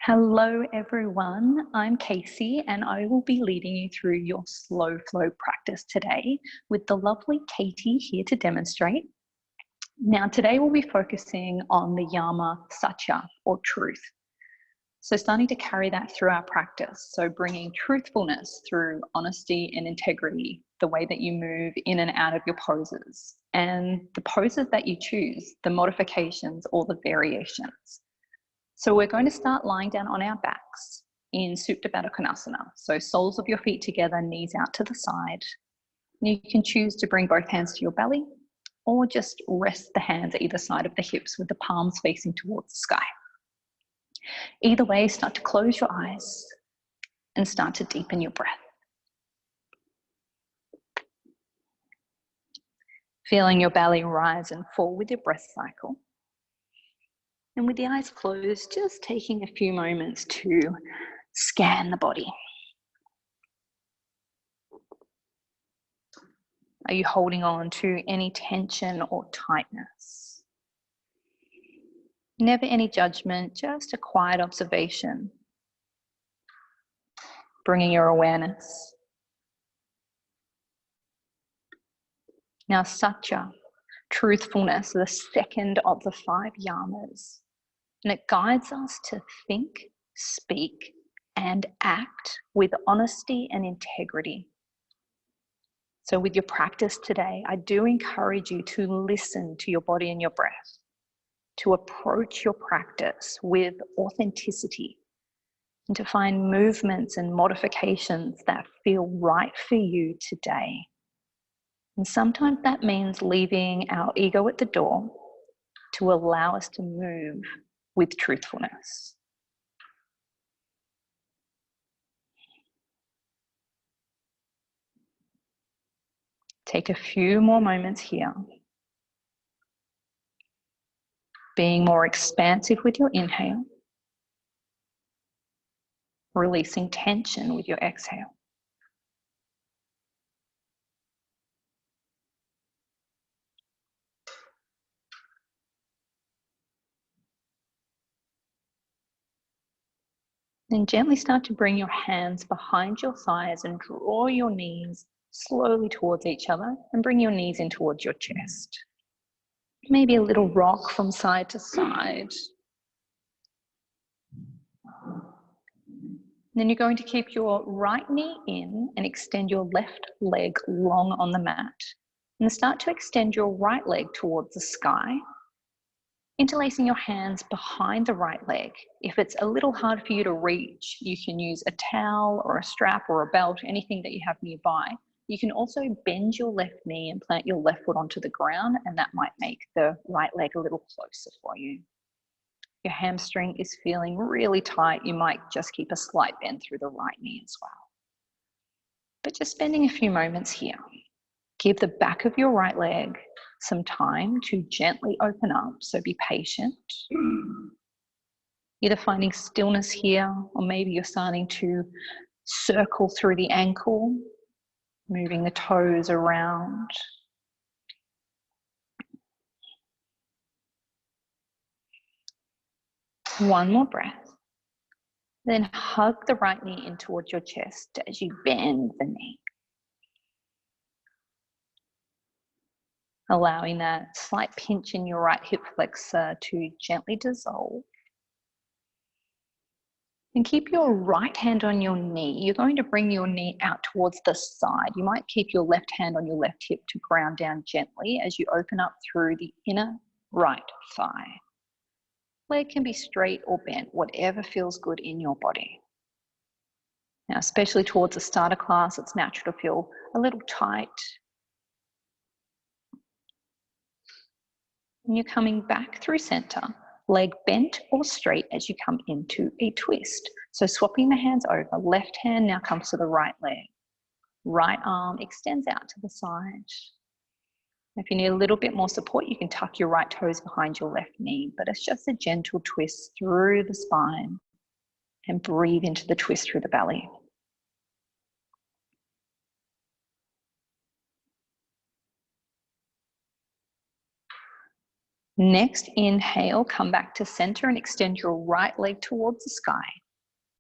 Hello everyone, I'm Kacey and I will be leading you through your slow flow practice today with the lovely Katie here to demonstrate. Now today we'll be focusing on the yama, Satya or truth. So starting to carry that through our practice. So bringing truthfulness through honesty and integrity, the way that you move in and out of your poses and the poses that you choose, the modifications or the variations. So we're going to start lying down on our backs in Supta Baddha Konasana. So soles of your feet together, knees out to the side. You can choose to bring both hands to your belly or just rest the hands at either side of the hips with the palms facing towards the sky. Either way, start to close your eyes and start to deepen your breath. Feeling your belly rise and fall with your breath cycle. And with the eyes closed, just taking a few moments to scan the body. Are you holding on to any tension or tightness? Never any judgment, just a quiet observation. Bringing your awareness. Now, Satya, truthfulness, the second of the 5 yamas. And it guides us to think, speak, and act with honesty and integrity. So with your practice today, I do encourage you to listen to your body and your breath, to approach your practice with authenticity, and to find movements and modifications that feel right for you today. And sometimes that means leaving our ego at the door to allow us to move with truthfulness. Take a few more moments here. Being more expansive with your inhale. Releasing tension with your exhale. Then gently start to bring your hands behind your thighs and draw your knees slowly towards each other and bring your knees in towards your chest. Maybe a little rock from side to side. Then you're going to keep your right knee in and extend your left leg long on the mat. And start to extend your right leg towards the sky. Interlacing your hands behind the right leg. If it's a little hard for you to reach, you can use a towel or a strap or a belt, anything that you have nearby. You can also bend your left knee and plant your left foot onto the ground, and that might make the right leg a little closer for you. Your hamstring is feeling really tight, you might just keep a slight bend through the right knee as well. But just spending a few moments here. Give the back of your right leg some time to gently open up, so be patient. Either finding stillness here, or maybe you're starting to circle through the ankle, moving the toes around. One more breath. Then hug the right knee in towards your chest as you bend the knee. Allowing that slight pinch in your right hip flexor to gently dissolve. And keep your right hand on your knee. You're going to bring your knee out towards the side. You might keep your left hand on your left hip to ground down gently as you open up through the inner right thigh. Leg can be straight or bent, whatever feels good in your body. Now, especially towards the starter class, it's natural to feel a little tight. And you're coming back through center, leg bent or straight as you come into a twist. So swapping the hands over, left hand now comes to the right leg. Right arm extends out to the side. If you need a little bit more support, you can tuck your right toes behind your left knee, but it's just a gentle twist through the spine and breathe into the twist through the belly. Next, inhale, come back to center and extend your right leg towards the sky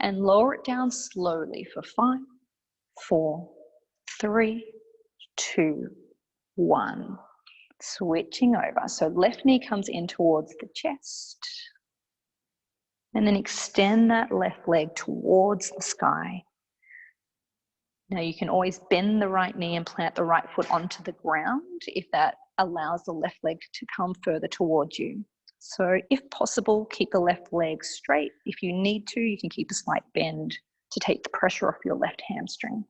and lower it down slowly for 5, 4, 3, 2, 1. Switching over. So left knee comes in towards the chest. And then extend that left leg towards the sky. Now you can always bend the right knee and plant the right foot onto the ground if that allows the left leg to come further towards you. So if possible, keep the left leg straight. If you need to, you can keep a slight bend to take the pressure off your left hamstring.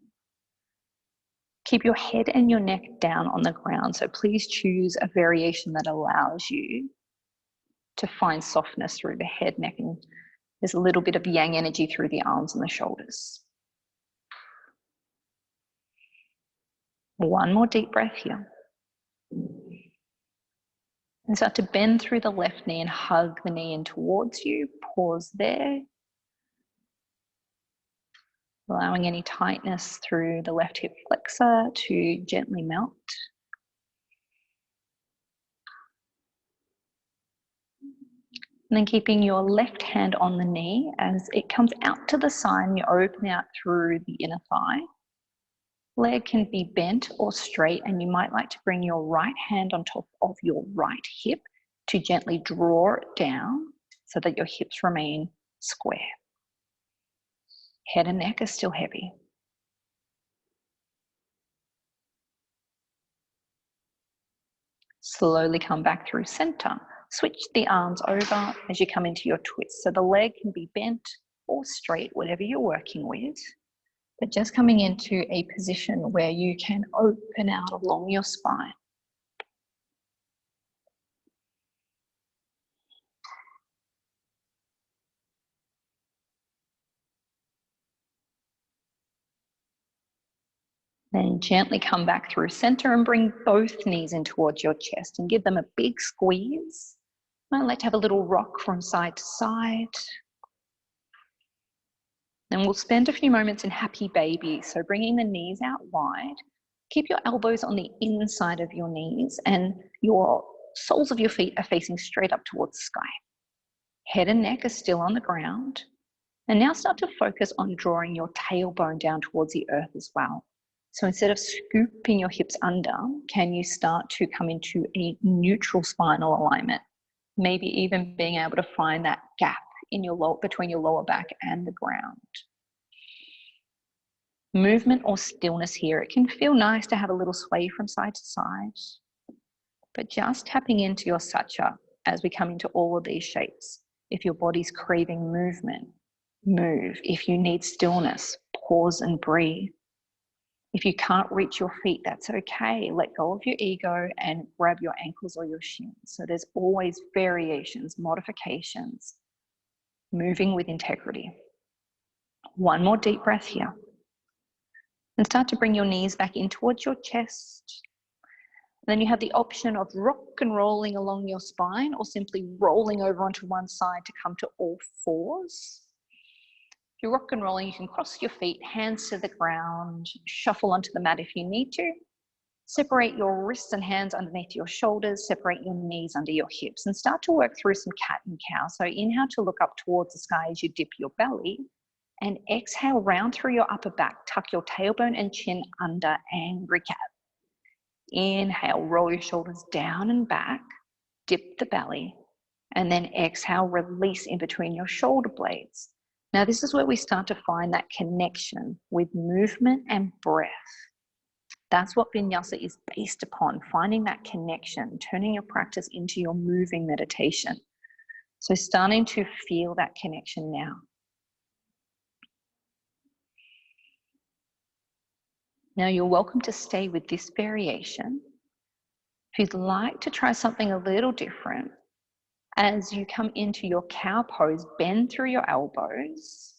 Keep your head and your neck down on the ground. So please choose a variation that allows you to find softness through the head, neck, and there's a little bit of yang energy through the arms and the shoulders. One more deep breath here. And start to bend through the left knee and hug the knee in towards you. Pause there. Allowing any tightness through the left hip flexor to gently melt. And then keeping your left hand on the knee as it comes out to the side and you open out through the inner thigh. Leg can be bent or straight, and you might like to bring your right hand on top of your right hip to gently draw it down so that your hips remain square. Head and neck are still heavy. Slowly come back through center. Switch the arms over as you come into your twist. So the leg can be bent or straight, whatever you're working with. But just coming into a position where you can open out along your spine. Then gently come back through center and bring both knees in towards your chest and give them a big squeeze. I like to have a little rock from side to side. Then we'll spend a few moments in happy baby. So bringing the knees out wide. Keep your elbows on the inside of your knees and your soles of your feet are facing straight up towards the sky. Head and neck are still on the ground. And now start to focus on drawing your tailbone down towards the earth as well. So instead of scooping your hips under, can you start to come into a neutral spinal alignment? Maybe even being able to find that gap in your between your lower back and the ground. Movement or stillness here. It can feel nice to have a little sway from side to side, but just tapping into your Satya as we come into all of these shapes. If your body's craving movement, move. If you need stillness, pause and breathe. If you can't reach your feet, that's okay. Let go of your ego and grab your ankles or your shins. So there's always variations, modifications, moving with integrity. One more deep breath here. And start to bring your knees back in towards your chest. Then you have the option of rock and rolling along your spine or simply rolling over onto one side to come to all fours. If you're rock and rolling, you can cross your feet, hands to the ground, shuffle onto the mat if you need to. Separate your wrists and hands underneath your shoulders, separate your knees under your hips and start to work through some cat and cow. So inhale to look up towards the sky as you dip your belly and exhale round through your upper back, tuck your tailbone and chin under angry cat. Inhale, roll your shoulders down and back, dip the belly, and then exhale, release in between your shoulder blades. Now this is where we start to find that connection with movement and breath. That's what vinyasa is based upon, finding that connection, turning your practice into your moving meditation. So starting to feel that connection now. Now you're welcome to stay with this variation. If you'd like to try something a little different, as you come into your cow pose, bend through your elbows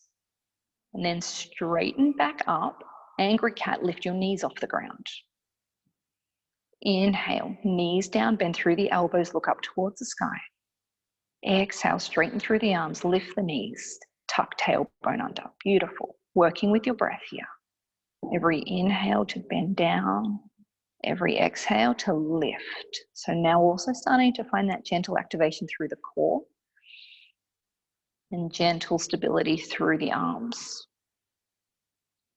and then straighten back up. Angry cat, lift your knees off the ground. Inhale, knees down, bend through the elbows, look up towards the sky. Exhale, straighten through the arms, lift the knees, tuck tailbone under. Beautiful. Working with your breath here. Every inhale to bend down. every exhale to lift. So now also starting to find that gentle activation through the core and gentle stability through the arms.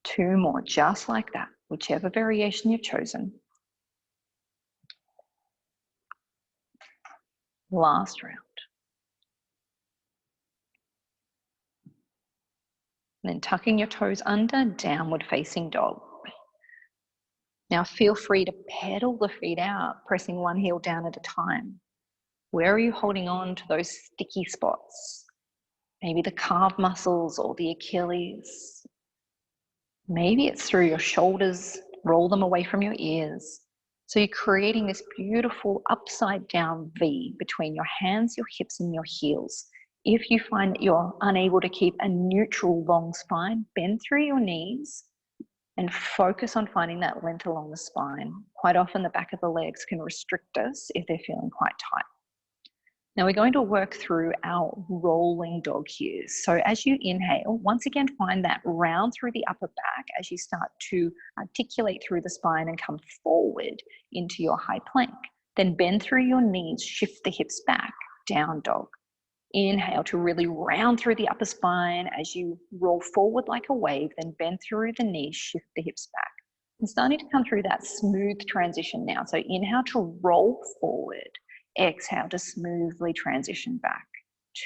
2 more, just like that, whichever variation you've chosen. Last round. And then tucking your toes under, downward facing dog. Now feel free to pedal the feet out, pressing one heel down at a time. Where are you holding on to those sticky spots? Maybe the calf muscles or the Achilles. Maybe it's through your shoulders, roll them away from your ears. So you're creating this beautiful upside down V between your hands, your hips, and your heels. If you find that you're unable to keep a neutral long spine, bend through your knees and focus on finding that length along the spine. Quite often the back of the legs can restrict us if they're feeling quite tight. Now we're going to work through our rolling dog here. So as you inhale, once again, find that round through the upper back as you start to articulate through the spine and come forward into your high plank. Then bend through your knees, shift the hips back, down dog. Inhale to really round through the upper spine as you roll forward like a wave, then bend through the knees, shift the hips back. And starting to come through that smooth transition now. So inhale to roll forward. Exhale to smoothly transition back.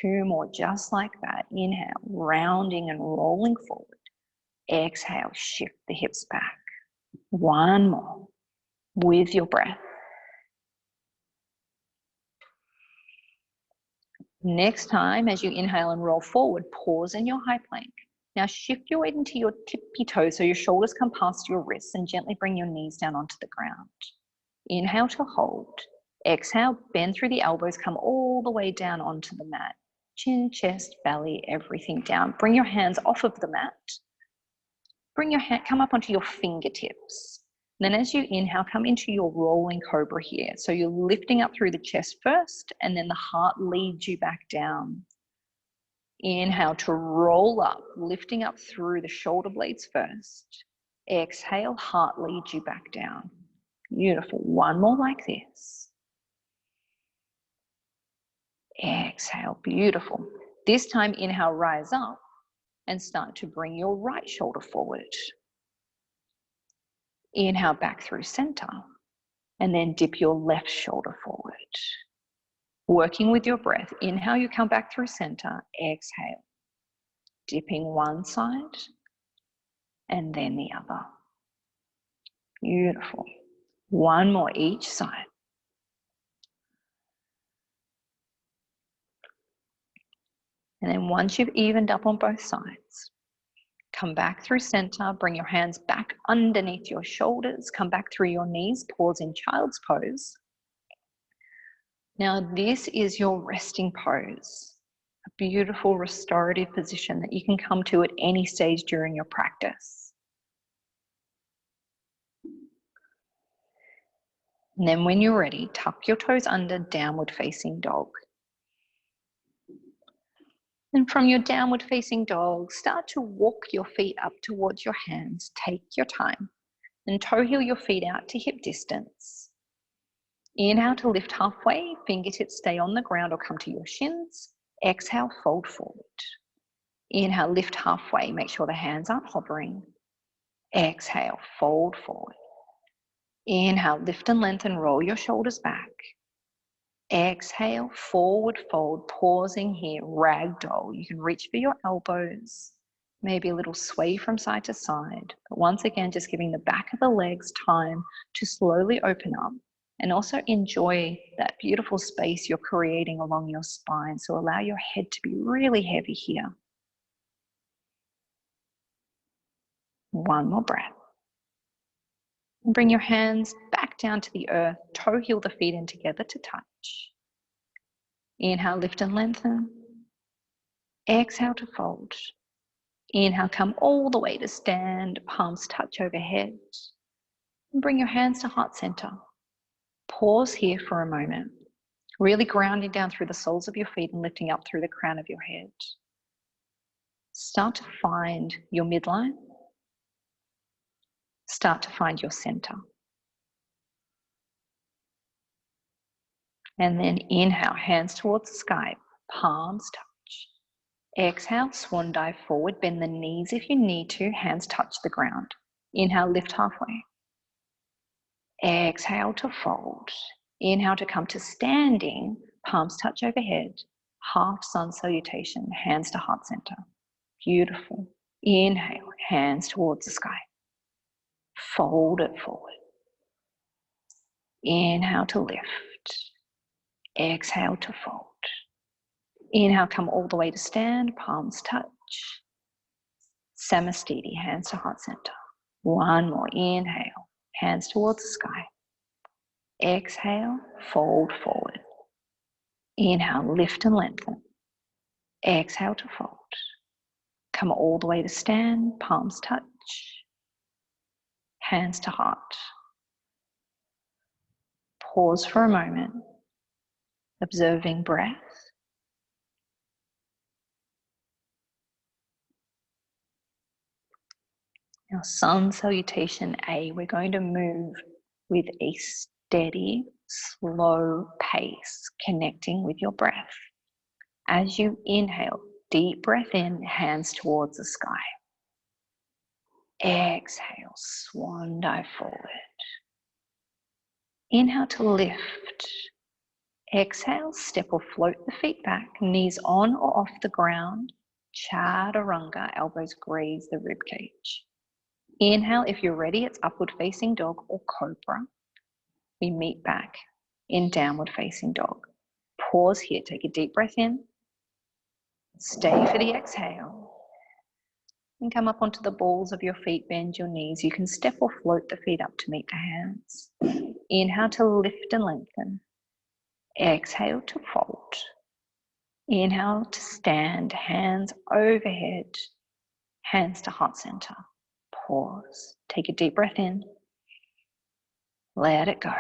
2 more, just like that. Inhale, rounding and rolling forward. Exhale, shift the hips back. 1 more with your breath. Next time, as you inhale and roll forward, pause in your high plank. Now shift your weight into your tippy toes so your shoulders come past your wrists and gently bring your knees down onto the ground. Inhale to hold. Exhale, bend through the elbows, come all the way down onto the mat. Chin, chest, belly, everything down. Bring your hands off of the mat. Come up onto your fingertips. Then as you inhale, come into your rolling cobra here. So you're lifting up through the chest first, and then the heart leads you back down. Inhale to roll up, lifting up through the shoulder blades first. Exhale, heart leads you back down. Beautiful. 1 more like this. Exhale, beautiful. This time, inhale, rise up and start to bring your right shoulder forward. Inhale back through center and then dip your left shoulder forward. Working with your breath, inhale, you come back through center, exhale. Dipping one side and then the other. Beautiful. 1 more each side. And then once you've evened up on both sides, come back through center, bring your hands back underneath your shoulders, come back through your knees, pause in child's pose. Now this is your resting pose, a beautiful restorative position that you can come to at any stage during your practice. And then when you're ready, tuck your toes under, downward facing dog. And from your downward facing dog, start to walk your feet up towards your hands. Take your time and toe heel your feet out to hip distance. Inhale to lift halfway, fingertips stay on the ground or come to your shins. Exhale, fold forward. Inhale, lift halfway, make sure the hands aren't hovering. Exhale, fold forward. Inhale, lift and lengthen, roll your shoulders back. Exhale, forward fold, pausing here, ragdoll. You can reach for your elbows, maybe a little sway from side to side. But once again, just giving the back of the legs time to slowly open up and also enjoy that beautiful space you're creating along your spine. So allow your head to be really heavy here. 1 more breath. And bring your hands back down to the earth, toe heel the feet in together to touch. Inhale, lift and lengthen. Exhale to fold. Inhale, come all the way to stand, palms touch overhead. And bring your hands to heart center. Pause here for a moment, really grounding down through the soles of your feet and lifting up through the crown of your head. Start to find your midline. Start to find your center. And then inhale, hands towards the sky, palms touch. Exhale, swan dive forward, bend the knees if you need to, hands touch the ground. Inhale, lift halfway. Exhale to fold. Inhale to come to standing, palms touch overhead, half sun salutation, hands to heart center. Beautiful. Inhale, hands towards the sky. Fold it forward. Inhale to lift. Exhale to fold. Inhale, come all the way to stand, palms touch. Samastiti, hands to heart center. One more. Inhale, hands towards the sky. Exhale, fold forward. Inhale, lift and lengthen. Exhale to fold. Come all the way to stand, palms touch. Hands to heart. Pause for a moment, observing breath. Now, sun salutation A, we're going to move with a steady, slow pace, connecting with your breath. As you inhale, deep breath in, hands towards the sky. Exhale, swan dive forward. Inhale to lift. Exhale, step or float the feet back, knees on or off the ground. Chaturanga, elbows graze the ribcage. Inhale, if you're ready, it's upward facing dog or cobra. We meet back in downward facing dog. Pause here, take a deep breath in. Stay for the exhale. And come up onto the balls of your feet, bend your knees. You can step or float the feet up to meet the hands. Inhale to lift and lengthen. Exhale to fold. Inhale to stand, hands overhead, hands to heart center. Pause. Take a deep breath in. Let it go.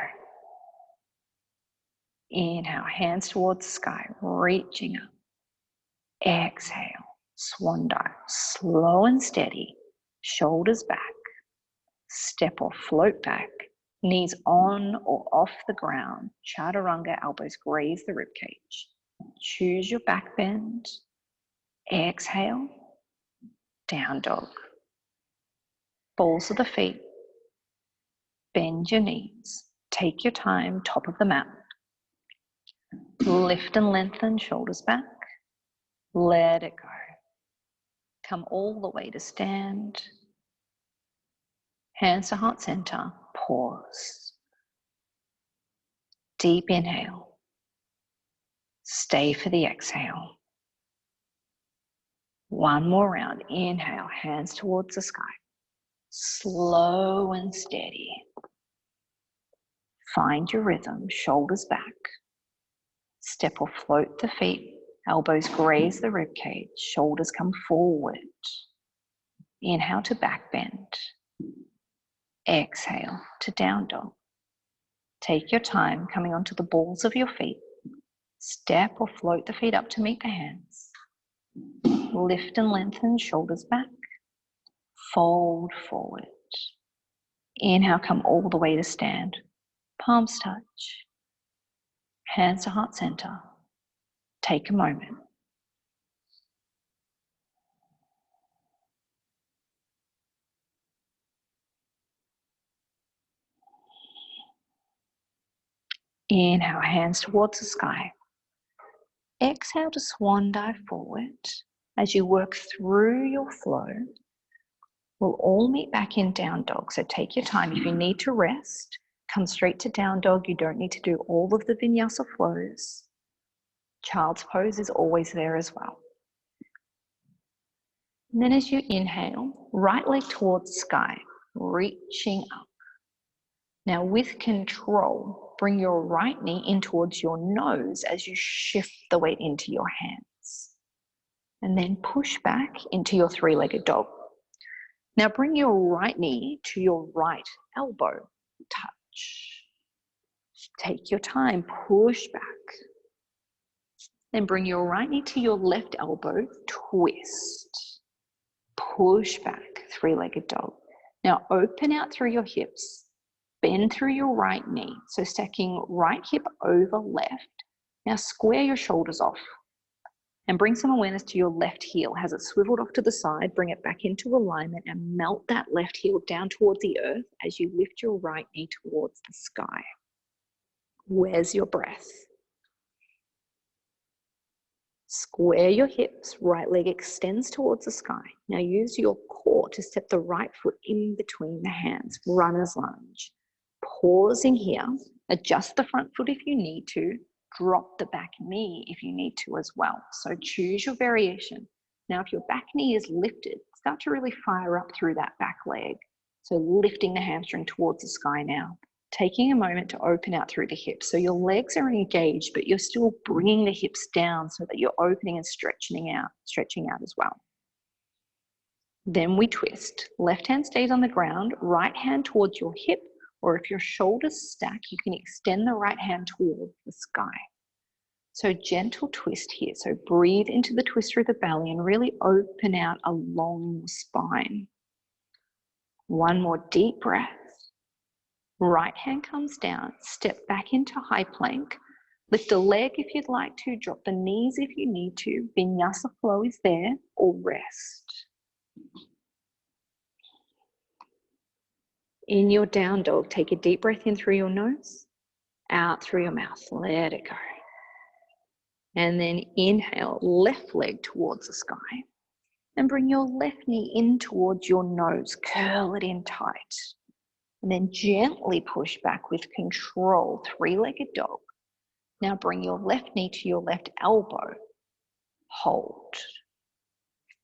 Inhale, hands towards the sky, reaching up. Exhale, swan dive, slow and steady, shoulders back. Step or float back, knees on or off the ground. Chaturanga, elbows graze the ribcage. Choose your back bend. Exhale, down dog. Balls of the feet. Bend your knees. Take your time, top of the mat. Lift and lengthen, shoulders back. Let it go. Come all the way to stand. Hands to heart center. Pause. Deep inhale. Stay for the exhale. One more round. Inhale, hands towards the sky. Slow and steady. Find your rhythm, shoulders back. Step or float the feet, elbows graze the ribcage, shoulders come forward. Inhale to back bend. Exhale to down dog. Take your time coming onto the balls of your feet. Step or float the feet up to meet the hands. Lift and lengthen, shoulders back. Fold forward. Inhale, come all the way to stand. Palms touch. Hands to heart center. Take a moment. Inhale, hands towards the sky. Exhale to swan dive forward. As you work through your flow, we'll all meet back in down dog. So take your time. If you need to rest, come straight to down dog. You don't need to do all of the vinyasa flows. Child's pose is always there as well. And then as you inhale, right leg towards sky, reaching up. Now with control, bring your right knee in towards your nose as you shift the weight into your hands. And then push back into your three-legged dog. Now bring your right knee to your right elbow, touch. Take your time, push back. Then bring your right knee to your left elbow, twist. Push back, three-legged dog. Now open out through your hips. Bend through your right knee. So stacking right hip over left. Now square your shoulders off and bring some awareness to your left heel. Has it swiveled off to the side, bring it back into alignment and melt that left heel down towards the earth as you lift your right knee towards the sky. Where's your breath? Square your hips, right leg extends towards the sky. Now use your core to step the right foot in between the hands, runner's lunge. Pausing here, adjust the front foot if you need to, drop the back knee if you need to as well. So choose your variation. Now if your back knee is lifted, start to really fire up through that back leg. So lifting the hamstring towards the sky now. Taking a moment to open out through the hips. So your legs are engaged, but you're still bringing the hips down so that you're opening and stretching out as well. Then we twist. Left hand stays on the ground, right hand towards your hip, or if your shoulders stack, you can extend the right hand towards the sky. So gentle twist here. So breathe into the twist through the belly and really open out a long spine. One more deep breath. Right hand comes down, step back into high plank. Lift a leg if you'd like to, drop the knees if you need to. Vinyasa flow is there, or rest. In your down dog, take a deep breath in through your nose, out through your mouth, let it go. And then inhale, left leg towards the sky. And bring your left knee in towards your nose, curl it in tight. And then gently push back with control, three-legged dog. Now bring your left knee to your left elbow. Hold.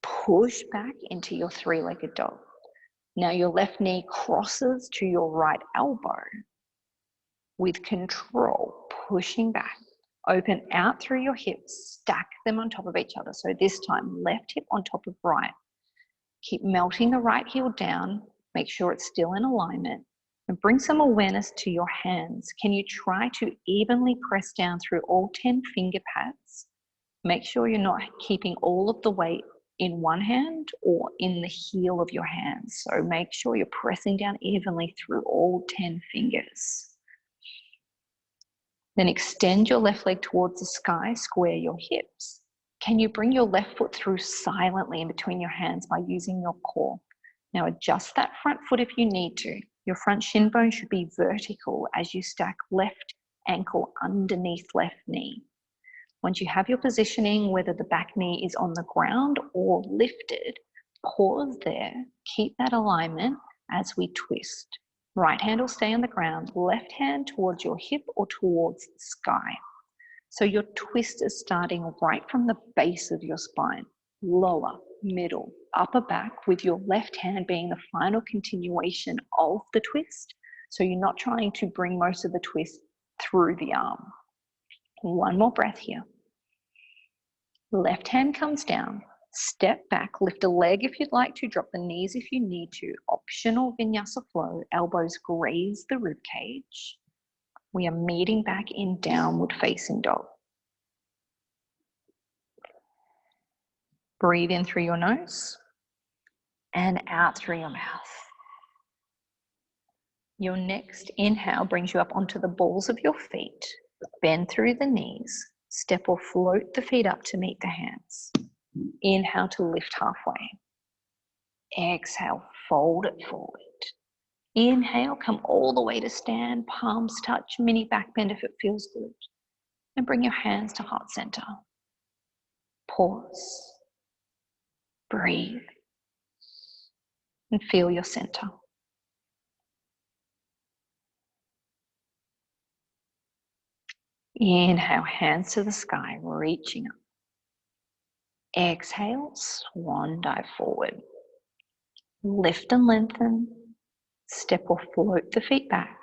Push back into your three-legged dog. Now your left knee crosses to your right elbow. With control, pushing back. Open out through your hips, stack them on top of each other. So this time, left hip on top of right. Keep melting the right heel down. Make sure it's still in alignment. And bring some awareness to your hands. Can you try to evenly press down through all 10 finger pads? Make sure you're not keeping all of the weight in one hand or in the heel of your hands. So make sure you're pressing down evenly through all 10 fingers. Then extend your left leg towards the sky, square your hips. Can you bring your left foot through silently in between your hands by using your core? Now adjust that front foot if you need to. Your front shin bone should be vertical as you stack left ankle underneath left knee. Once you have your positioning, whether the back knee is on the ground or lifted, pause there, keep that alignment as we twist. Right hand will stay on the ground, left hand towards your hip or towards the sky. So your twist is starting right from the base of your spine, lower, middle, upper back, with your left hand being the final continuation of the twist. So you're not trying to bring most of the twist through the arm. One more breath here. Left hand comes down, step back, lift a leg if you'd like to, drop the knees if you need to. Optional vinyasa flow, elbows graze the rib cage. We are meeting back in downward facing dog. Breathe in through your nose and out through your mouth. Your next inhale brings you up onto the balls of your feet. Bend through the knees. Step or float the feet up to meet the hands. Inhale to lift halfway. Exhale, fold it forward. Inhale, come all the way to stand, palms touch, mini back bend if it feels good. And bring your hands to heart center. Pause. Breathe. And feel your center. Inhale, hands to the sky, reaching up. Exhale, swan dive forward. Lift and lengthen. Step or float the feet back.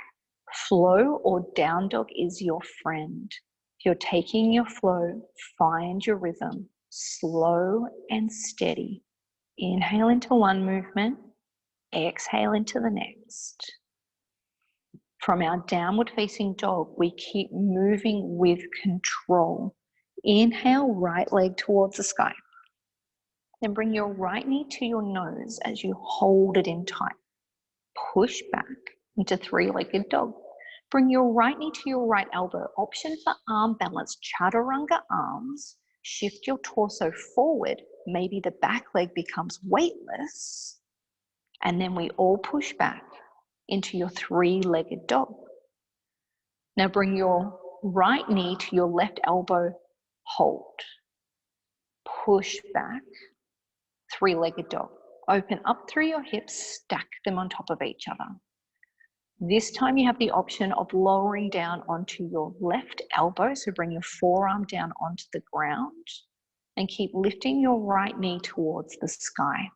Flow or down dog is your friend. If you're taking your flow, find your rhythm. Slow and steady. Inhale into one movement. Exhale into the next. From our downward facing dog, we keep moving with control. Inhale, right leg towards the sky. Then bring your right knee to your nose as you hold it in tight. Push back, into three-legged dog. Bring your right knee to your right elbow. Option for arm balance, chaturanga arms. Shift your torso forward. Maybe the back leg becomes weightless. And then we all push back into your three-legged dog. Now bring your right knee to your left elbow. Hold. Push back. Three-legged dog. Open up through your hips, stack them on top of each other. This time you have the option of lowering down onto your left elbow, so bring your forearm down onto the ground and keep lifting your right knee towards the sky.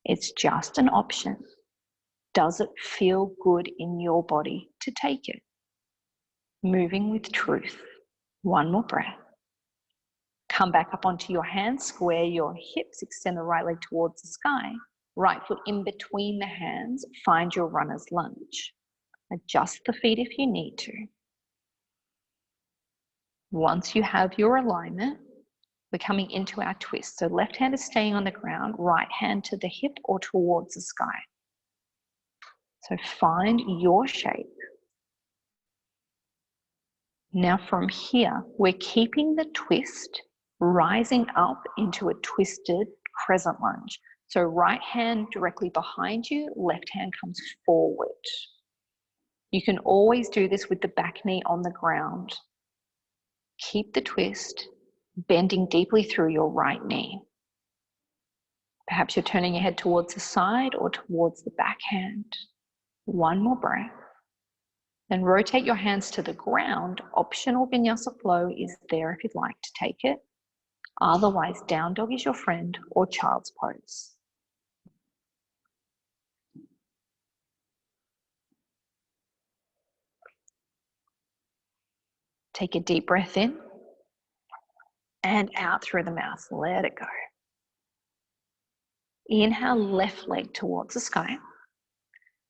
It's just an option. Does it feel good in your body to take it? Moving with truth. One more breath. Come back up onto your hands, square your hips, extend the right leg towards the sky. Right foot in between the hands, find your runner's lunge. Adjust the feet if you need to. Once you have your alignment, we're coming into our twist. So left hand is staying on the ground, right hand to the hip or towards the sky. So find your shape. Now from here, we're keeping the twist, rising up into a twisted crescent lunge. So right hand directly behind you, left hand comes forward. You can always do this with the back knee on the ground. Keep the twist, bending deeply through your right knee. Perhaps you're turning your head towards the side or towards the back hand. One more breath. Then rotate your hands to the ground. Optional vinyasa flow is there if you'd like to take it. Otherwise, down dog is your friend or child's pose. Take a deep breath in and out through the mouth. Let it go. Inhale, left leg towards the sky.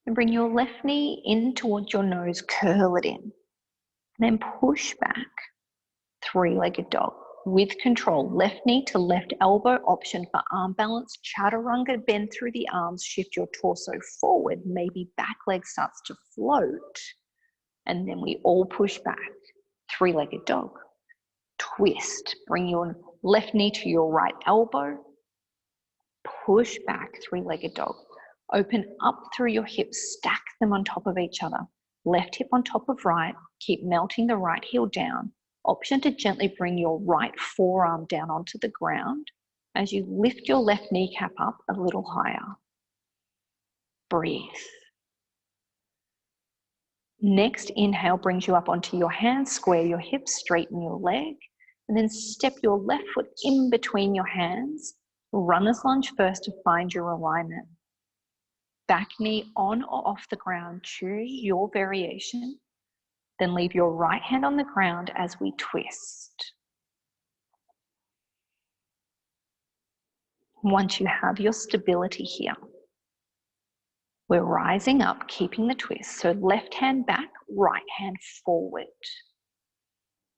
And bring your left knee in towards your nose, curl it in. Then push back, three-legged dog. With control, left knee to left elbow, option for arm balance. Chaturanga, bend through the arms, shift your torso forward. Maybe back leg starts to float. And then we all push back, three-legged dog. Twist, bring your left knee to your right elbow. Push back, three-legged dog. Open up through your hips, stack them on top of each other. Left hip on top of right, keep melting the right heel down. Option to gently bring your right forearm down onto the ground as you lift your left kneecap up a little higher. Breathe. Next inhale brings you up onto your hands, square your hips, straighten your leg, and then step your left foot in between your hands. Runner's lunge first to find your alignment. Back knee on or off the ground, choose your variation. Then leave your right hand on the ground as we twist. Once you have your stability here, we're rising up, keeping the twist. So left hand back, right hand forward.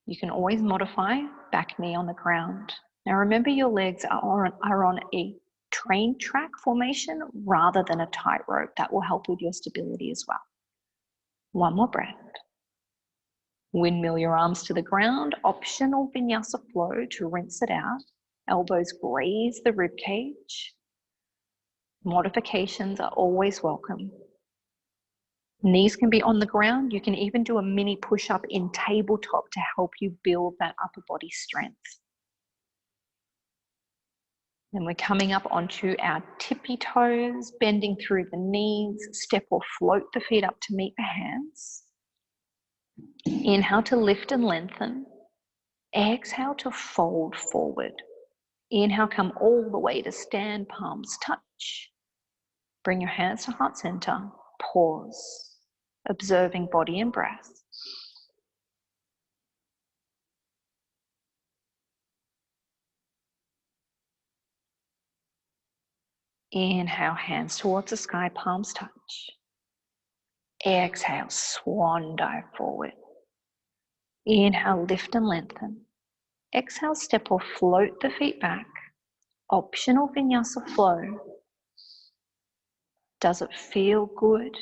You can always modify back knee on the ground. Now remember your legs are on a train track formation rather than a tightrope. That will help with your stability as well. One more breath. Windmill your arms to the ground. Optional vinyasa flow to rinse it out. Elbows graze the rib cage. Modifications are always welcome. Knees can be on the ground. You can even do a mini push-up in tabletop to help you build that upper body strength. Then we're coming up onto our tippy toes, bending through the knees, step or float the feet up to meet the hands. Inhale to lift and lengthen. Exhale to fold forward. Inhale, come all the way to stand, palms touch. Bring your hands to heart center. Pause, observing body and breath. Inhale, hands towards the sky, palms touch. Exhale, swan dive forward. Inhale, lift and lengthen. Exhale, step or float the feet back. Optional vinyasa flow. Does it feel good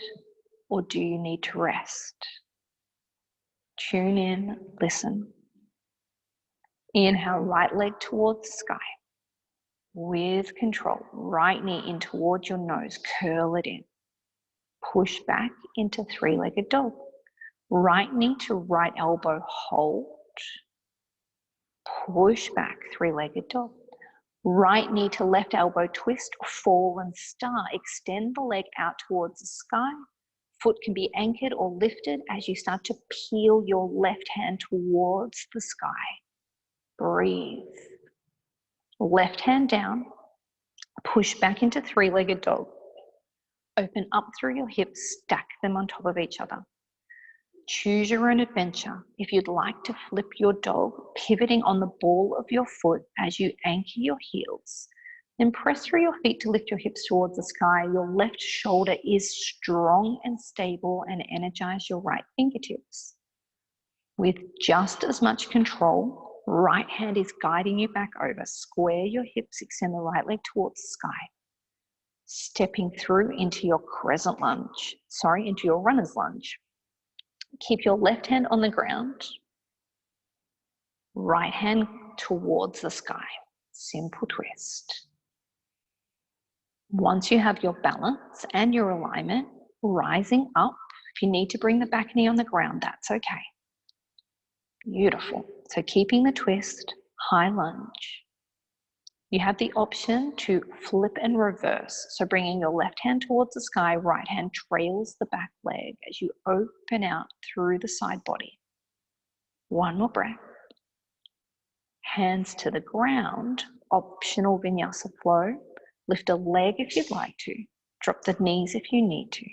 or do you need to rest? Tune in, listen. Inhale, right leg towards the sky. With control, right knee in towards your nose, curl it in. Push back into three-legged dog. Right knee to right elbow, hold. Push back, three-legged dog. Right knee to left elbow, twist, fallen star. Extend the leg out towards the sky. Foot can be anchored or lifted as you start to peel your left hand towards the sky. Breathe. Left hand down. Push back into three-legged dog. Open up through your hips, stack them on top of each other. Choose your own adventure. If you'd like to flip your dog, pivoting on the ball of your foot as you anchor your heels, then press through your feet to lift your hips towards the sky. Your left shoulder is strong and stable, and energize your right fingertips. With just as much control, right hand is guiding you back over. Square your hips, extend the right leg towards the sky. Stepping through into your crescent lunge, into your runner's lunge. Keep your left hand on the ground, right hand towards the sky. Simple twist. Once you have your balance and your alignment, rising up. If you need to bring the back knee on the ground, that's okay. Beautiful. So keeping the twist, high lunge. You have the option to flip and reverse. So bringing your left hand towards the sky, right hand trails the back leg as you open out through the side body. One more breath. Hands to the ground, optional vinyasa flow. Lift a leg if you'd like to. Drop the knees if you need to.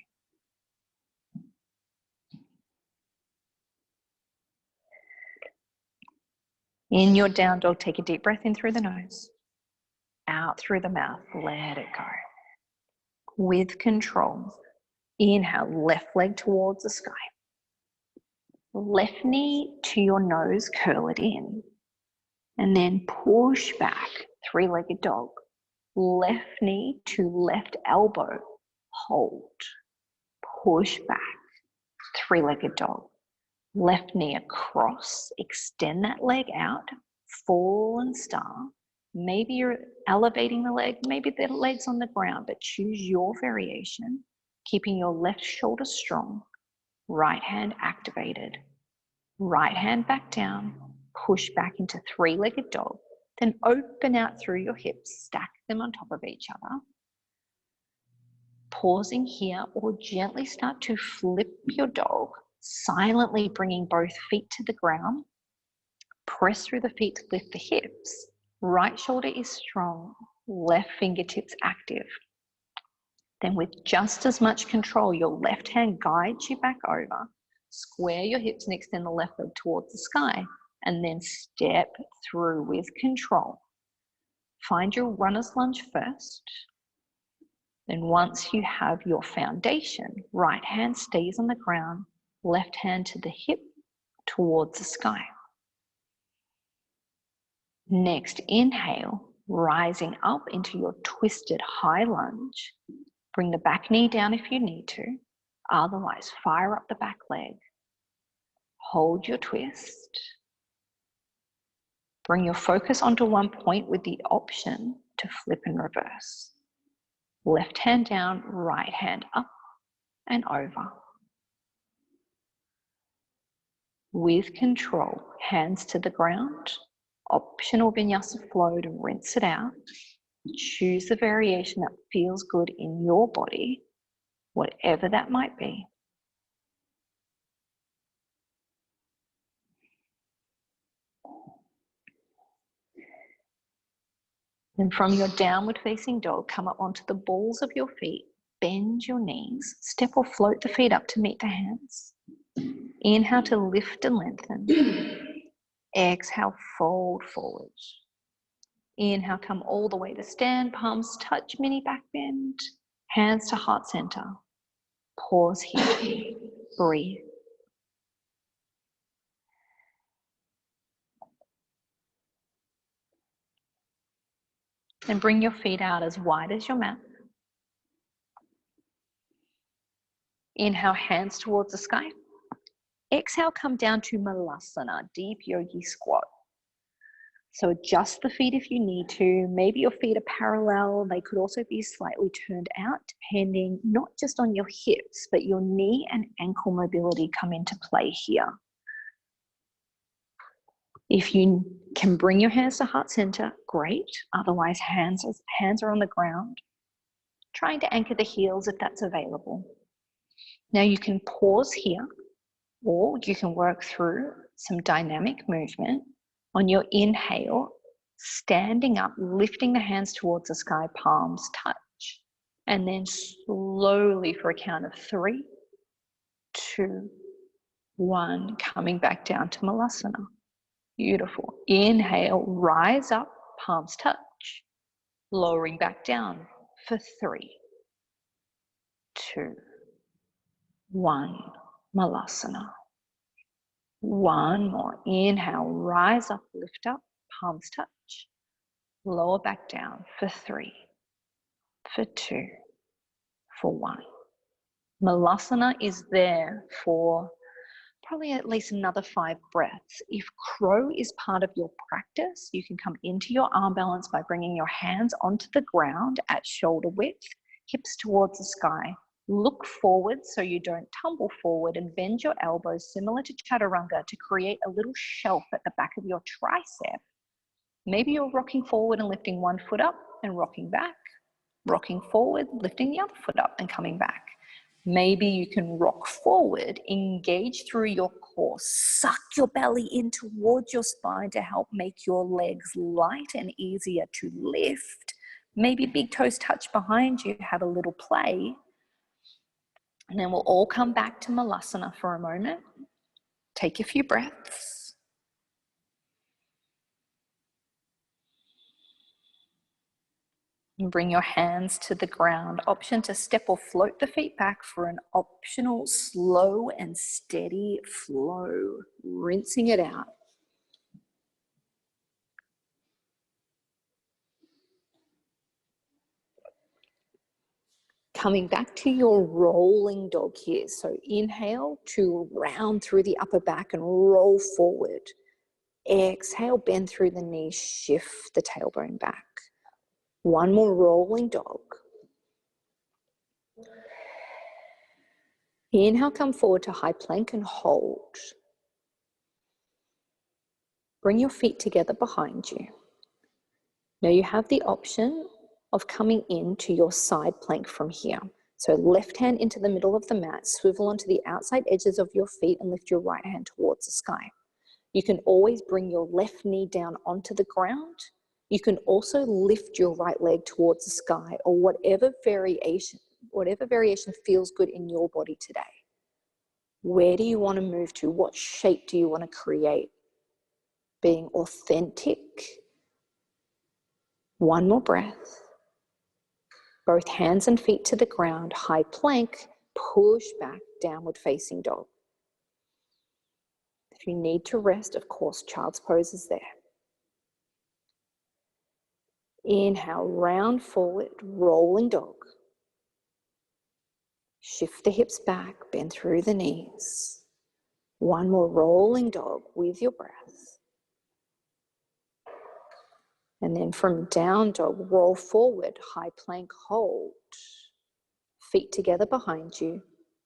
In your down dog, take a deep breath in through the nose. Out through the mouth, let it go. With control, inhale, left leg towards the sky. Left knee to your nose, curl it in. And then push back, three-legged dog. Left knee to left elbow, hold. Push back, three-legged dog. Left knee across, extend that leg out, fallen star. Maybe you're elevating the leg, maybe the leg's on the ground, but choose your variation, keeping your left shoulder strong, right hand activated, right hand back down, push back into three-legged dog, then open out through your hips, stack them on top of each other. Pausing here or gently start to flip your dog, silently bringing both feet to the ground. Press through the feet to lift the hips. Right shoulder is strong, left fingertips active. Then with just as much control, your left hand guides you back over. Square your hips and extend the left leg towards the sky, and then step through with control. Find your runner's lunge first. Then once you have your foundation, right hand stays on the ground, left hand to the hip towards the sky. Next, inhale, rising up into your twisted high lunge. Bring the back knee down if you need to. Otherwise, fire up the back leg. Hold your twist. Bring your focus onto one point with the option to flip and reverse. Left hand down, right hand up and over. With control, hands to the ground. Optional vinyasa flow to rinse it out. Choose the variation that feels good in your body, whatever that might be. And from your downward facing dog, come up onto the balls of your feet, bend your knees, step or float the feet up to meet the hands. Inhale to lift and lengthen. Exhale, fold forward. Inhale, come all the way to stand, palms touch, mini back bend, hands to heart center. Pause here, breathe. And bring your feet out as wide as your mat. Inhale, hands towards the sky. Exhale, come down to Malasana, deep yogi squat. So adjust the feet if you need to. Maybe your feet are parallel. They could also be slightly turned out, depending not just on your hips, but your knee and ankle mobility come into play here. If you can bring your hands to heart center, great. Otherwise, hands are on the ground. Trying to anchor the heels if that's available. Now you can pause here, or you can work through some dynamic movement. On your inhale, standing up, lifting the hands towards the sky, palms touch. And then slowly for a count of 3, 2, 1, coming back down to Malasana. Beautiful. Inhale, rise up, palms touch. Lowering back down for 3, 2, 1, Malasana. One more. Inhale, rise up, lift up, palms touch. Lower back down for 3, for 2, for 1. Malasana is there for probably at least another 5 breaths. If crow is part of your practice, you can come into your arm balance by bringing your hands onto the ground at shoulder width, hips towards the sky. Look forward so you don't tumble forward, and bend your elbows similar to chaturanga to create a little shelf at the back of your tricep. Maybe you're rocking forward and lifting one foot up and rocking back, rocking forward, lifting the other foot up and coming back. Maybe you can rock forward, engage through your core, suck your belly in towards your spine to help make your legs light and easier to lift. Maybe big toes touch behind you, have a little play. And then we'll all come back to Malasana for a moment. Take a few breaths. And bring your hands to the ground. Option to step or float the feet back for an optional slow and steady flow. Rinsing it out. Coming back to your rolling dog here. So inhale to round through the upper back and roll forward. Exhale, bend through the knees, shift the tailbone back. One more rolling dog. Inhale, come forward to high plank and hold. Bring your feet together behind you. Now you have the option of coming into your side plank from here. So left hand into the middle of the mat, swivel onto the outside edges of your feet and lift your right hand towards the sky. You can always bring your left knee down onto the ground. You can also lift your right leg towards the sky, or whatever variation feels good in your body today. Where do you want to move to? What shape do you want to create? Being authentic. One more breath. Both hands and feet to the ground, high plank, push back, downward facing dog. If you need to rest, of course, child's pose is there. Inhale, round forward, rolling dog. Shift the hips back, bend through the knees. One more rolling dog with your breath. And then from down dog, roll forward, high plank, hold. Feet together behind you.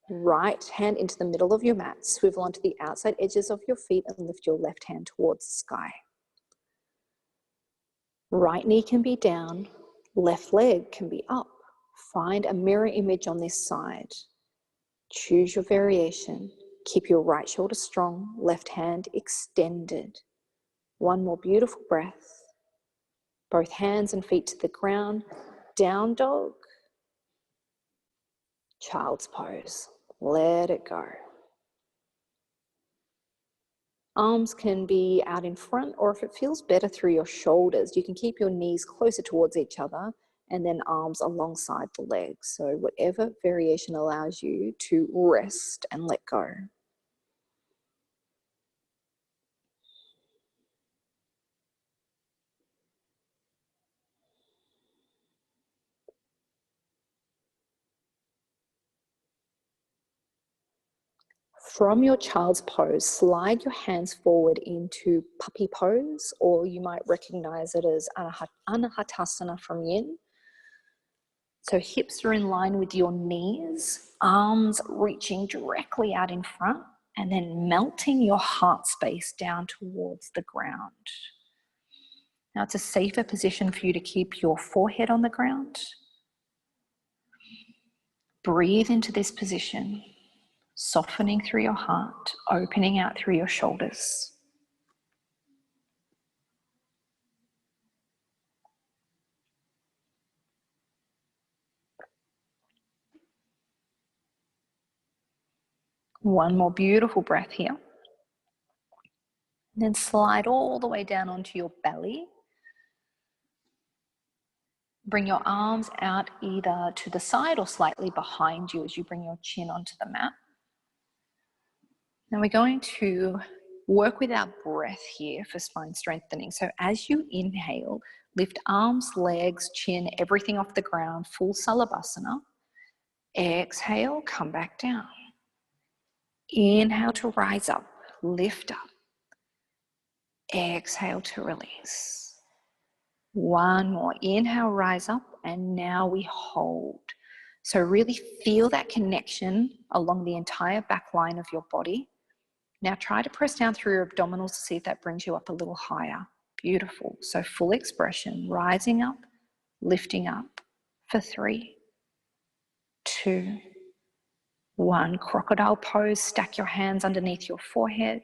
Right hand into the middle of your mat. Swivel onto the outside edges of your feet and lift your left hand towards the sky. Right knee can be down. Left leg can be up. Find a mirror image on this side. Choose your variation. Keep your right shoulder strong, left hand extended. One more beautiful breath. Both hands and feet to the ground. Down dog. Child's pose. Let it go. Arms can be out in front, or if it feels better through your shoulders, you can keep your knees closer towards each other and then arms alongside the legs. So whatever variation allows you to rest and let go. From your child's pose, slide your hands forward into puppy pose, or you might recognize it as Anahatasana from Yin. So hips are in line with your knees, arms reaching directly out in front, and then melting your heart space down towards the ground. Now it's a safer position for you to keep your forehead on the ground. Breathe into this position, softening through your heart, opening out through your shoulders. One more beautiful breath here. And then slide all the way down onto your belly. Bring your arms out either to the side or slightly behind you as you bring your chin onto the mat. Now we're going to work with our breath here for spine strengthening. So as you inhale, lift arms, legs, chin, everything off the ground, full Salabhasana. Exhale, come back down. Inhale to rise up, lift up. Exhale to release. One more. Inhale, rise up, and now we hold. So really feel that connection along the entire back line of your body. Now try to press down through your abdominals to see if that brings you up a little higher. Beautiful. So full expression, rising up, lifting up for 3, 2, 1. Crocodile pose. Stack your hands underneath your forehead.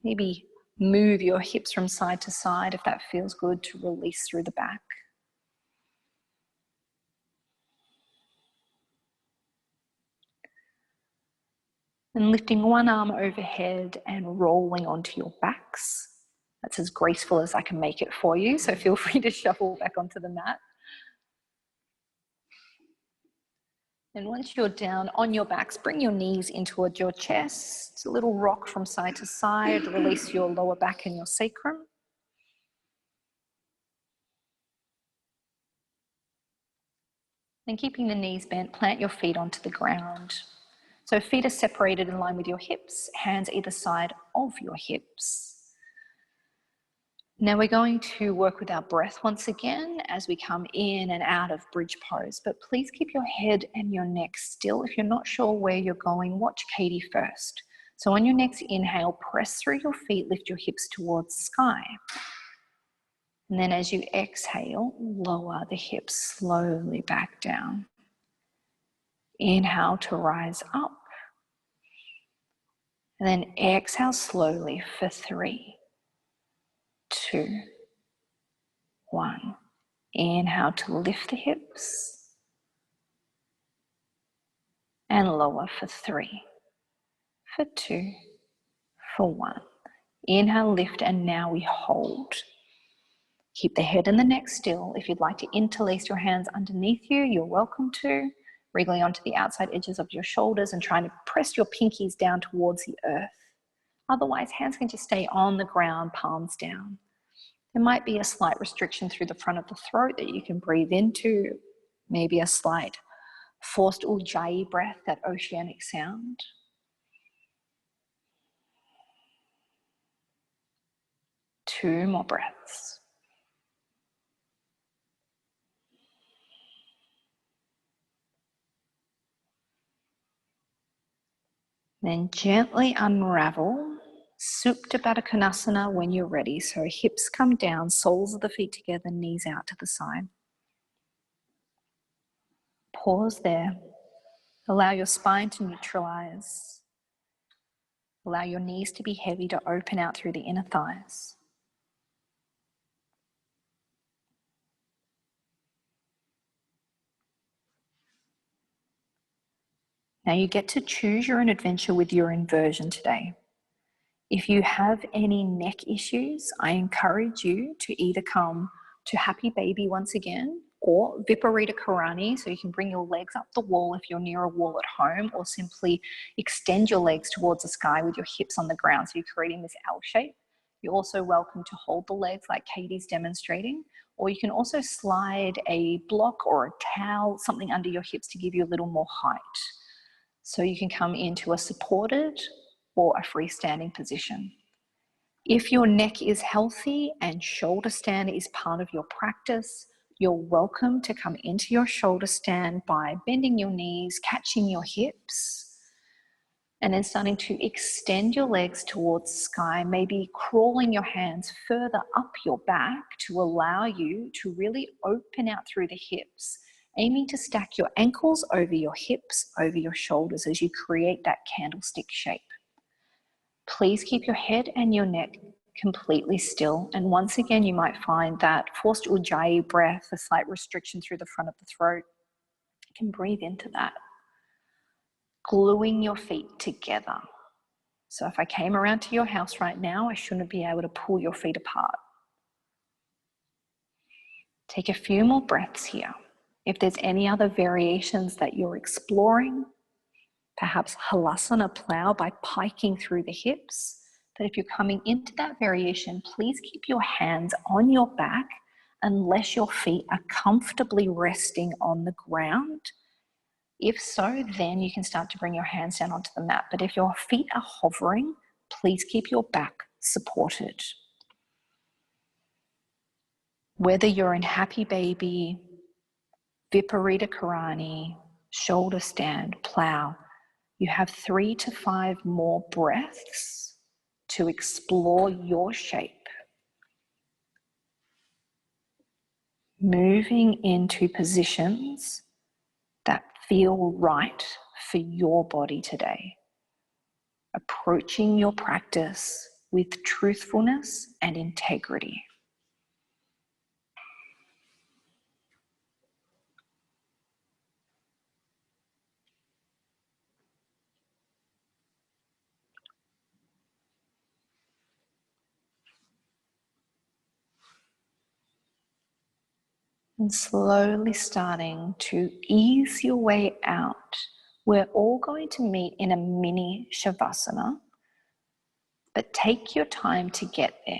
Maybe move your hips from side to side if that feels good to release through the back. And lifting one arm overhead and rolling onto your backs. That's as graceful as I can make it for you, so feel free to shuffle back onto the mat. And once you're down on your backs, bring your knees in towards your chest. A little rock from side to side. Release your lower back and your sacrum. And keeping the knees bent, plant your feet onto the ground. So feet are separated in line with your hips, hands either side of your hips. Now we're going to work with our breath once again as we come in and out of bridge pose, but please keep your head and your neck still. If you're not sure where you're going, watch Katie first. So on your next inhale, press through your feet, lift your hips towards sky. And then as you exhale, lower the hips slowly back down. Inhale to rise up. And then exhale slowly for 3, 2, 1. Inhale to lift the hips. And lower for 3, for 2, for 1. Inhale, lift, and now we hold. Keep the head and the neck still. If you'd like to interlace your hands underneath you, you're welcome to. Wriggling onto the outside edges of your shoulders and trying to press your pinkies down towards the earth. Otherwise, hands can just stay on the ground, palms down. There might be a slight restriction through the front of the throat that you can breathe into. Maybe a slight forced ujjayi breath, that oceanic sound. Two more breaths. Then gently unravel Supta Baddha Konasana when you're ready. So hips come down, soles of the feet together, knees out to the side. Pause there. Allow your spine to neutralize. Allow your knees to be heavy to open out through the inner thighs. Now you get to choose your own adventure with your inversion today. If you have any neck issues, I encourage you to either come to Happy Baby once again or Viparita Karani, so you can bring your legs up the wall if you're near a wall at home, or simply extend your legs towards the sky with your hips on the ground, so you're creating this L shape. You're also welcome to hold the legs like Katie's demonstrating, or you can also slide a block or a towel, something under your hips to give you a little more height. So you can come into a supported or a freestanding position. If your neck is healthy and shoulder stand is part of your practice, you're welcome to come into your shoulder stand by bending your knees, catching your hips, and then starting to extend your legs towards the sky, maybe crawling your hands further up your back to allow you to really open out through the hips, aiming to stack your ankles over your hips, over your shoulders as you create that candlestick shape. Please keep your head and your neck completely still. And once again, you might find that forced ujjayi breath, a slight restriction through the front of the throat. You can breathe into that. Gluing your feet together. So if I came around to your house right now, I shouldn't be able to pull your feet apart. Take a few more breaths here. If there's any other variations that you're exploring, perhaps halasana plow by piking through the hips, but if you're coming into that variation, please keep your hands on your back unless your feet are comfortably resting on the ground. If so, then you can start to bring your hands down onto the mat. But if your feet are hovering, please keep your back supported. Whether you're in Happy Baby, Viparita Karani, shoulder stand, plow, you have 3 to 5 more breaths to explore your shape. Moving into positions that feel right for your body today. Approaching your practice with truthfulness and integrity. And slowly starting to ease your way out. We're all going to meet in a mini Shavasana, but take your time to get there.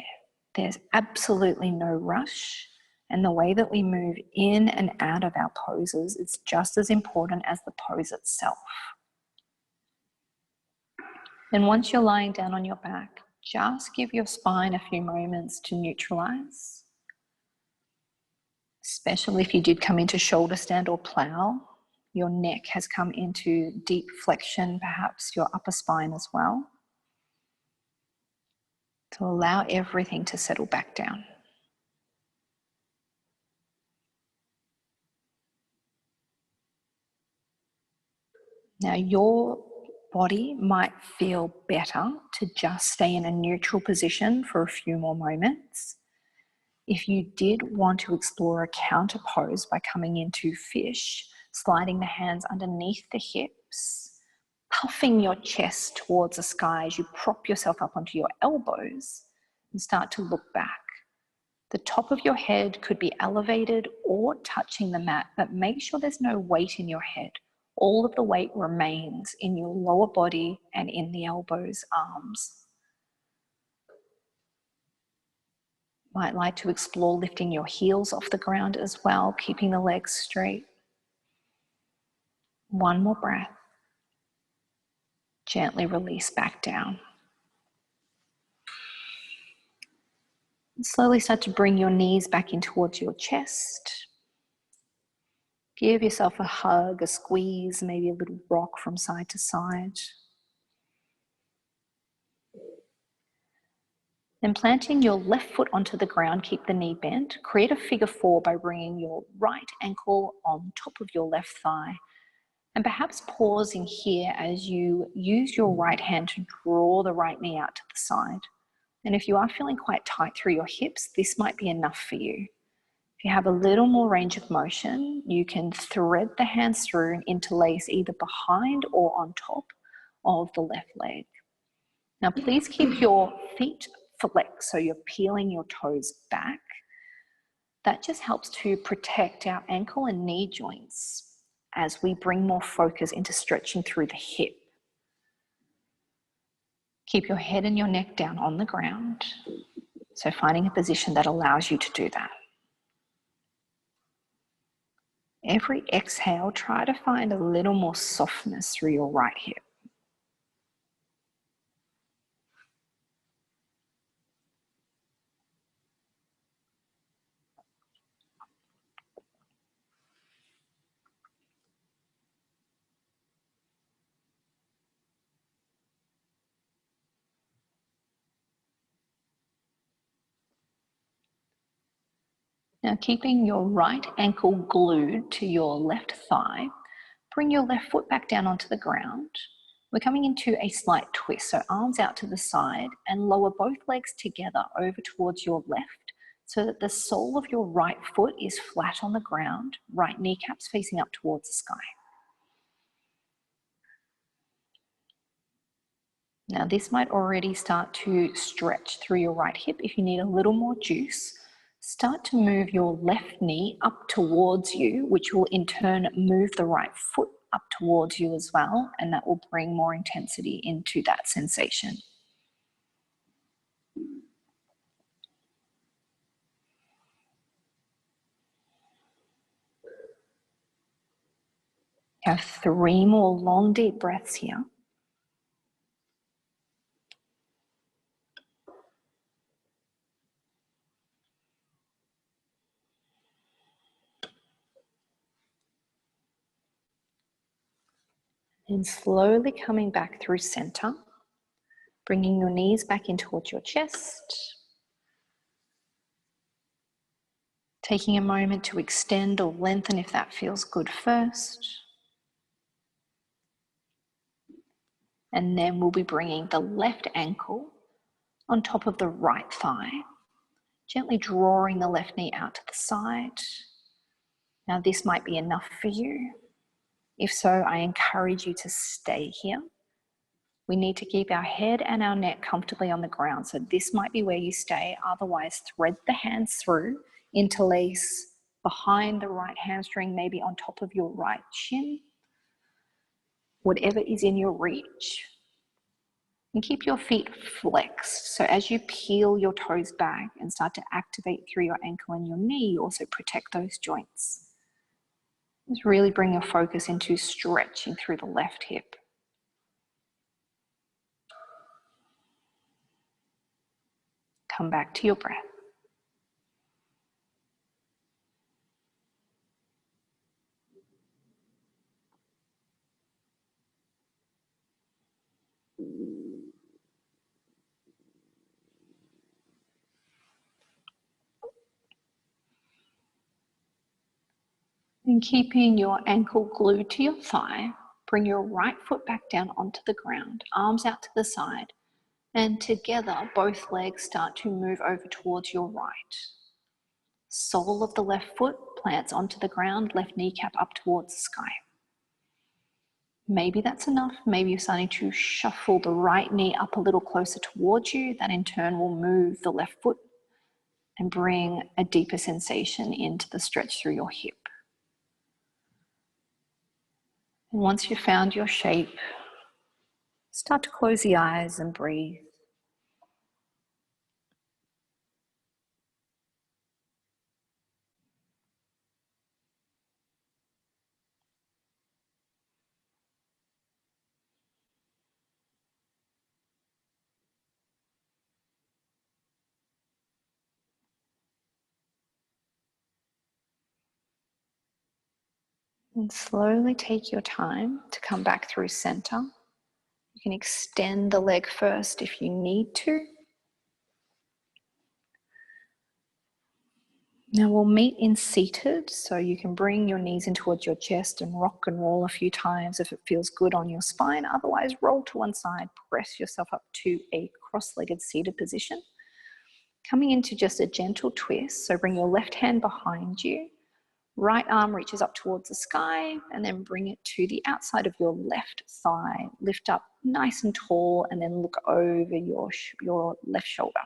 There's absolutely no rush, and the way that we move in and out of our poses is just as important as the pose itself. And once you're lying down on your back, just give your spine a few moments to neutralize. Especially if you did come into shoulder stand or plow, your neck has come into deep flexion, perhaps your upper spine as well. To allow everything to settle back down. Now your body might feel better to just stay in a neutral position for a few more moments. If you did want to explore a counter pose by coming into fish, sliding the hands underneath the hips, puffing your chest towards the sky as you prop yourself up onto your elbows and start to look back. The top of your head could be elevated or touching the mat, but make sure there's no weight in your head. All of the weight remains in your lower body and in the elbows, arms. Might like to explore lifting your heels off the ground as well, keeping the legs straight. One more breath. Gently release back down. And slowly start to bring your knees back in towards your chest. Give yourself a hug, a squeeze, maybe a little rock from side to side. Then planting your left foot onto the ground, keep the knee bent. Create a figure 4 by bringing your right ankle on top of your left thigh. And perhaps pausing here as you use your right hand to draw the right knee out to the side. And if you are feeling quite tight through your hips, this might be enough for you. If you have a little more range of motion, you can thread the hands through and interlace either behind or on top of the left leg. Now, please keep your feet flexed, so you're peeling your toes back. That just helps to protect our ankle and knee joints as we bring more focus into stretching through the hip. Keep your head and your neck down on the ground. So finding a position that allows you to do that. Every exhale, try to find a little more softness through your right hip. Now, keeping your right ankle glued to your left thigh, bring your left foot back down onto the ground. We're coming into a slight twist, so arms out to the side and lower both legs together over towards your left so that the sole of your right foot is flat on the ground, right kneecaps facing up towards the sky. Now, this might already start to stretch through your right hip. If you need a little more juice, start to move your left knee up towards you, which will in turn move the right foot up towards you as well, and that will bring more intensity into that sensation. Have 3 more long, deep breaths here. And slowly coming back through center, bringing your knees back in towards your chest. Taking a moment to extend or lengthen if that feels good first. And then we'll be bringing the left ankle on top of the right thigh, gently drawing the left knee out to the side. Now, this might be enough for you. If so, I encourage you to stay here. We need to keep our head and our neck comfortably on the ground, so this might be where you stay. Otherwise, thread the hands through, interlace behind the right hamstring, maybe on top of your right shin, whatever is in your reach. And keep your feet flexed, so as you peel your toes back and start to activate through your ankle and your knee, you also protect those joints. Just really bring your focus into stretching through the left hip. Come back to your breath. And keeping your ankle glued to your thigh, bring your right foot back down onto the ground, arms out to the side, and together both legs start to move over towards your right. Sole of the left foot plants onto the ground, left kneecap up towards the sky. Maybe that's enough. Maybe you're starting to shuffle the right knee up a little closer towards you. That in turn will move the left foot and bring a deeper sensation into the stretch through your hip. And once you've found your shape, start to close the eyes and breathe. And slowly take your time to come back through center. You can extend the leg first if you need to. Now we'll meet in seated, so you can bring your knees in towards your chest and rock and roll a few times if it feels good on your spine. Otherwise, roll to one side, press yourself up to a cross-legged seated position. Coming into just a gentle twist, so bring your left hand behind you. Right arm reaches up towards the sky, and then bring it to the outside of your left thigh. Lift up nice and tall, and then look over your left shoulder.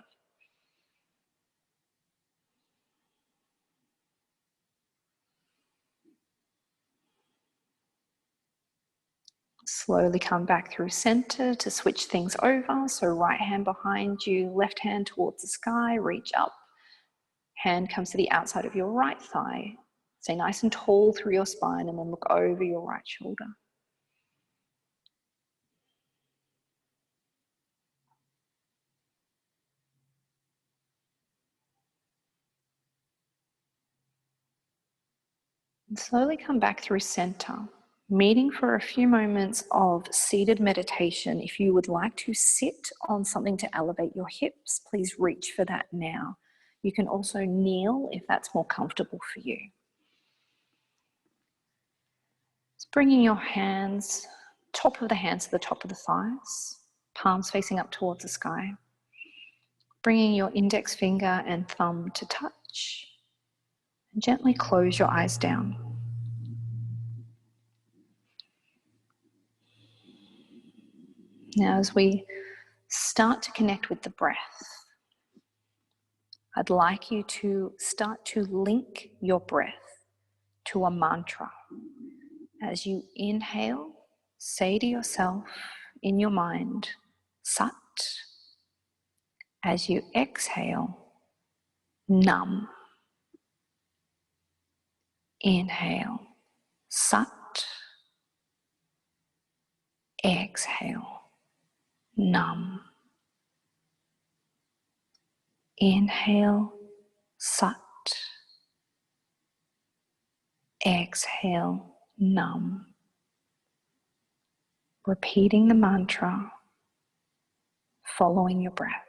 Slowly come back through center to switch things over. So right hand behind you, left hand towards the sky, reach up. Hand comes to the outside of your right thigh. Stay nice and tall through your spine and then look over your right shoulder. And slowly come back through center, meeting for a few moments of seated meditation. If you would like to sit on something to elevate your hips, please reach for that now. You can also kneel if that's more comfortable for you. Just bringing your hands, top of the hands to the top of the thighs, palms facing up towards the sky. Bringing your index finger and thumb to touch. And gently close your eyes down. Now, as we start to connect with the breath, I'd like you to start to link your breath to a mantra. As you inhale, say to yourself in your mind, Sat. As you exhale, Nam. Inhale, Sat. Exhale, Nam. Inhale, Sat. Exhale, Nam. Repeating the mantra, following your breath.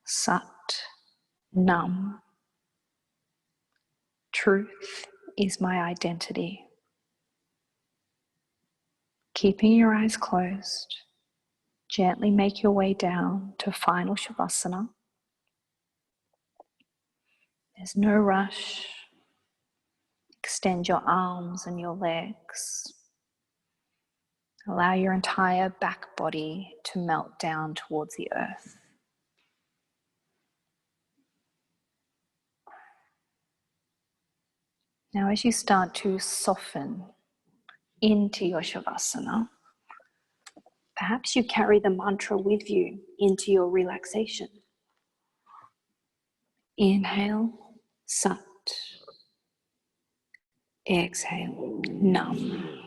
Sat, Nam. Truth is my identity. Keeping your eyes closed, gently make your way down to final Shavasana. There's no rush. Extend your arms and your legs. Allow your entire back body to melt down towards the earth. Now, as you start to soften into your Shavasana, perhaps you carry the mantra with you into your relaxation. Inhale, Sat. Exhale, Nam.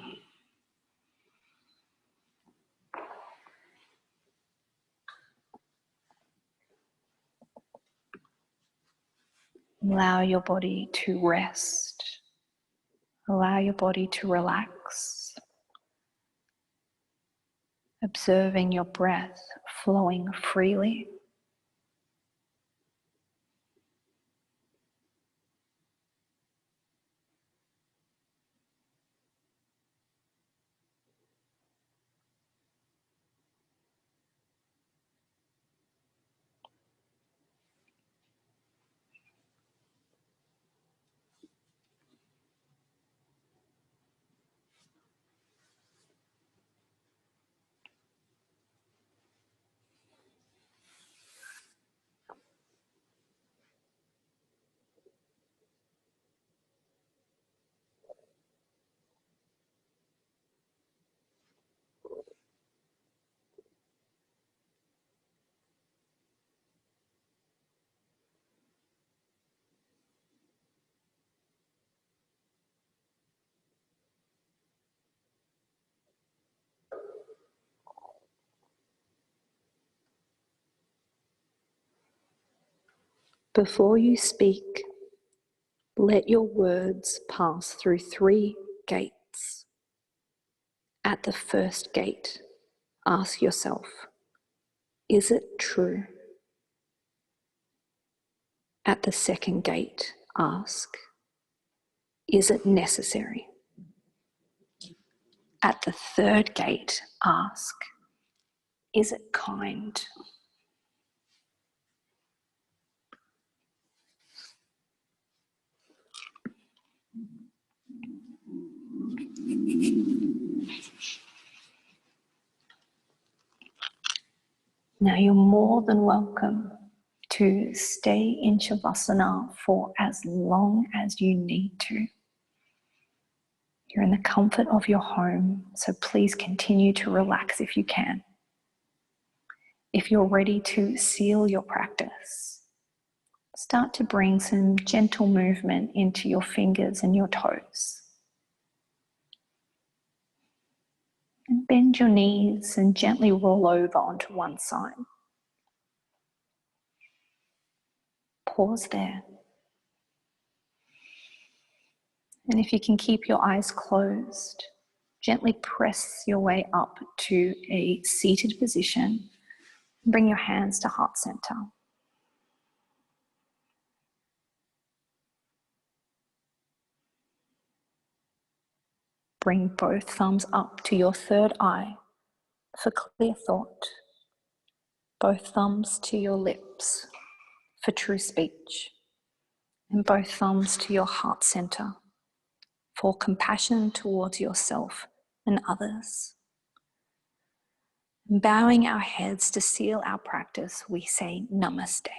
Allow your body to rest. Allow your body to relax. Observing your breath flowing freely. Before you speak, let your words pass through 3 gates. At the first gate, ask yourself, is it true? At the second gate, ask, is it necessary? At the third gate, ask, is it kind? Now you're more than welcome to stay in Shavasana for as long as you need to. You're in the comfort of your home, so please continue to relax if you can. If you're ready to seal your practice, start to bring some gentle movement into your fingers and your toes. And bend your knees and gently roll over onto one side. Pause there. And if you can keep your eyes closed, gently press your way up to a seated position. Bring your hands to heart center. Bring both thumbs up to your third eye for clear thought. Both thumbs to your lips for true speech. And both thumbs to your heart center for compassion towards yourself and others. Bowing our heads to seal our practice, we say Namaste.